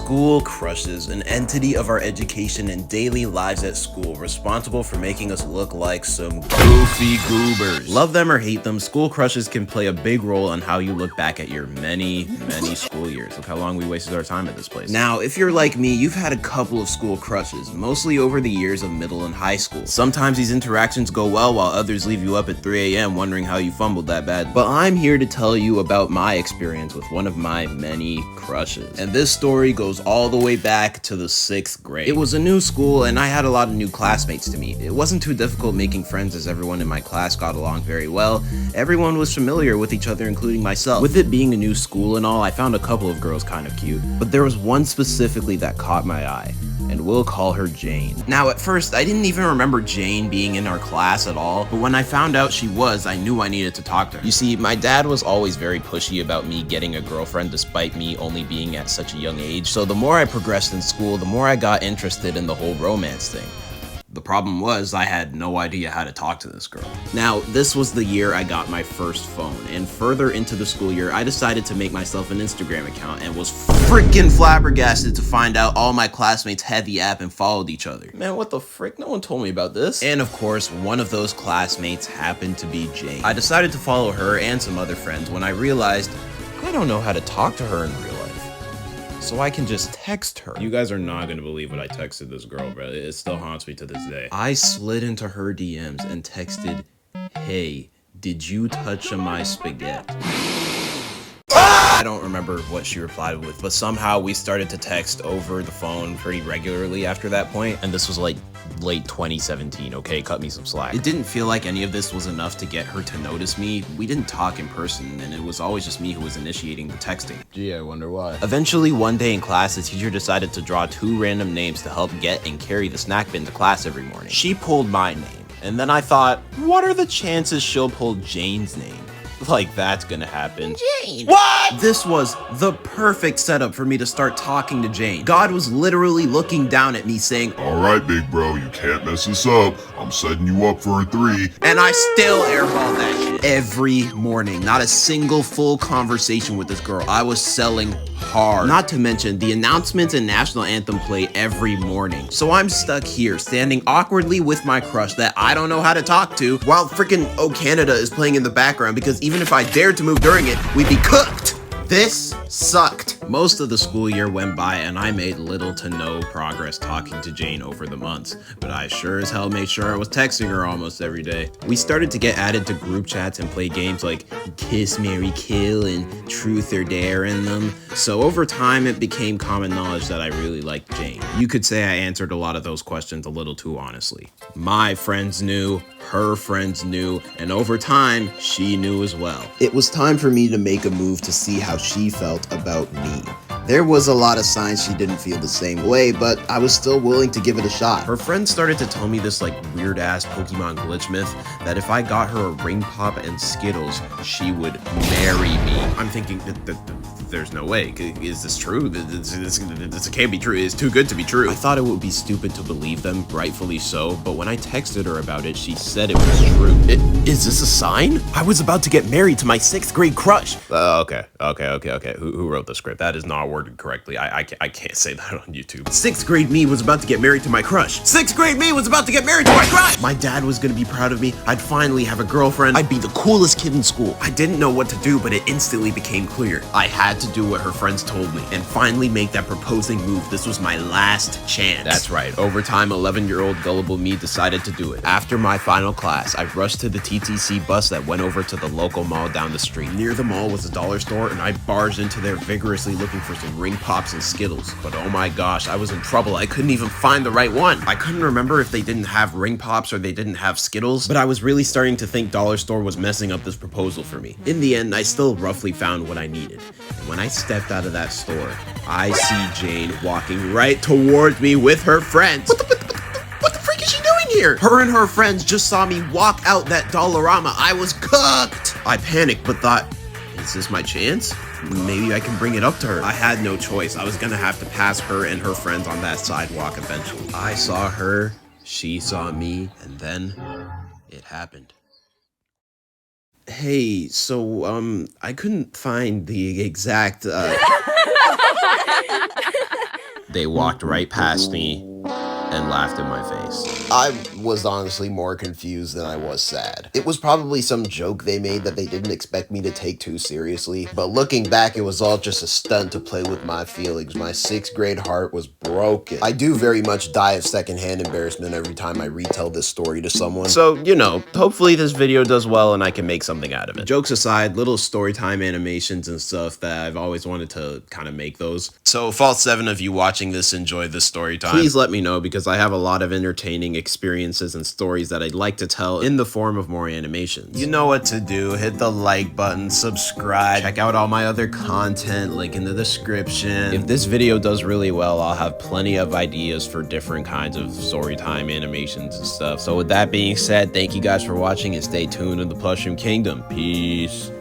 School crushes, an entity of our education and daily lives at school, responsible for making us look like some goofy goobers. Love them or hate them, school crushes can play a big role on how you look back at your many school years. Look how long we wasted our time at this place. Now, if you're like me, you've had a couple of school crushes, mostly over the years of middle and high school. Sometimes these interactions go well while others leave you up at 3 a.m. wondering how you fumbled that bad. But I'm here to tell you about my experience with one of my many crushes. And this story goes all the way back to the 6th grade. It was a new school and I had a lot of new classmates to meet. It wasn't too difficult making friends as everyone in my class got along very well. Everyone was familiar with each other, including myself. With it being a new school and all, I found a couple of girls kind of cute, but there was one specifically that caught my eye, and we'll call her Jane. Now, at first, I didn't even remember Jane being in our class at all, but when I found out she was, I knew I needed to talk to her. You see, my dad was always very pushy about me getting a girlfriend despite me only being at such a young age, so the more I progressed in school, the more I got interested in the whole romance thing. The problem was, I had no idea how to talk to this girl. Now, this was the year I got my first phone, and further into the school year, I decided to make myself an Instagram account and was freaking flabbergasted to find out all my classmates had the app and followed each other. Man, what the frick? No one told me about this. And of course, one of those classmates happened to be Jane. I decided to follow her and some other friends when I realized I don't know how to talk to her in real life. So I can just text her. You guys are not gonna believe what I texted this girl, bro. It still haunts me to this day. I slid into her DMs and texted, "Hey, did you touch on my spaghetti?" I don't remember what she replied with, but somehow we started to text over the phone pretty regularly after that point, and this was like late 2017, okay? Cut me some slack. It didn't feel like any of this was enough to get her to notice me. We didn't talk in person, and it was always just me who was initiating the texting. Gee, I wonder why. Eventually, one day in class, the teacher decided to draw 2 random names to help get and carry the snack bin to class every morning. She pulled my name, and then I thought, what are the chances she'll pull Jane's name? Like, that's gonna happen. Jane! What? This was the perfect setup for me to start talking to Jane. God was literally looking down at me saying, "Alright, big bro, you can't mess this up. I'm setting you up for a 3. And I still airballed that shit every morning. Not a single full conversation with this girl. I was selling hard. Not to mention, the announcements and national anthem play every morning. So I'm stuck here, standing awkwardly with my crush that I don't know how to talk to, while freaking Oh Canada is playing in the background, because even if I dared to move during it, we'd be cooked. This sucked. Most of the school year went by and I made little to no progress talking to Jane over the months, but I sure as hell made sure I was texting her almost every day. We started to get added to group chats and play games like Kiss, Marry, Kill and Truth or Dare in them. So over time, it became common knowledge that I really liked Jane. You could say I answered a lot of those questions a little too honestly. My friends knew, her friends knew, and over time, she knew as well. It was time for me to make a move to see how she felt about me. There was a lot of signs she didn't feel the same way, but I was still willing to give it a shot. Her friends started to tell me this like weird ass Pokemon glitch myth that if I got her a ring pop and Skittles, she would marry me. I'm thinking that there's no way. Is this true? This can't be true. It's too good to be true. I thought it would be stupid to believe them, rightfully so, but when I texted her about it, she said it was true. Is this a sign? I was about to get married to my 6th grade crush. Okay. Who wrote the script? That is not worded correctly. I can't say that on YouTube. 6th grade me was about to get married to my crush. 6th grade me was about to get married to my crush. My dad was gonna be proud of me. I'd finally have a girlfriend. I'd be the coolest kid in school. I didn't know what to do, but it instantly became clear. I had to do what her friends told me and finally make that proposing move. This was my last chance. That's right. Over time, 11-year-old gullible me decided to do it. After my final class, I rushed to the TTC bus that went over to the local mall down the street. Near the mall was a dollar store, and I barged into there vigorously looking for some ring pops and Skittles. But oh my gosh, I was in trouble. I couldn't even find the right one. I couldn't remember if they didn't have ring pops or they didn't have Skittles, but I was really starting to think dollar store was messing up this proposal for me. In the end, I still roughly found what I needed. And when I stepped out of that store, I see Jane walking right towards me with her friends. What the freak is she doing here? Her and her friends just saw me walk out that Dollarama. I was cooked. I panicked, but thought, is this my chance? Maybe I can bring it up to her. I had no choice. I was gonna have to pass her and her friends on that sidewalk eventually. I saw her, she saw me, and then it happened. Hey, so, I couldn't find the exact, They walked right past me and laughed in my face. I was honestly more confused than I was sad. It was probably some joke they made that they didn't expect me to take too seriously, but looking back, it was all just a stunt to play with my feelings. My 6th grade heart was broken. I do very much die of secondhand embarrassment every time I retell this story to someone. So, you know, hopefully this video does well and I can make something out of it. Jokes aside, little story time animations and stuff that I've always wanted to kind of make those. So if all 7 of you watching this enjoyed this story time, please let me know, because I have a lot of entertaining experiences and stories that I'd like to tell in the form of more animations. You know what to do. Hit the like button, subscribe, check out all my other content, link in the description. If this video does really well, I'll have plenty of ideas for different kinds of story time animations and stuff. So with that being said, thank you guys for watching and stay tuned in the Plushroom Kingdom. Peace.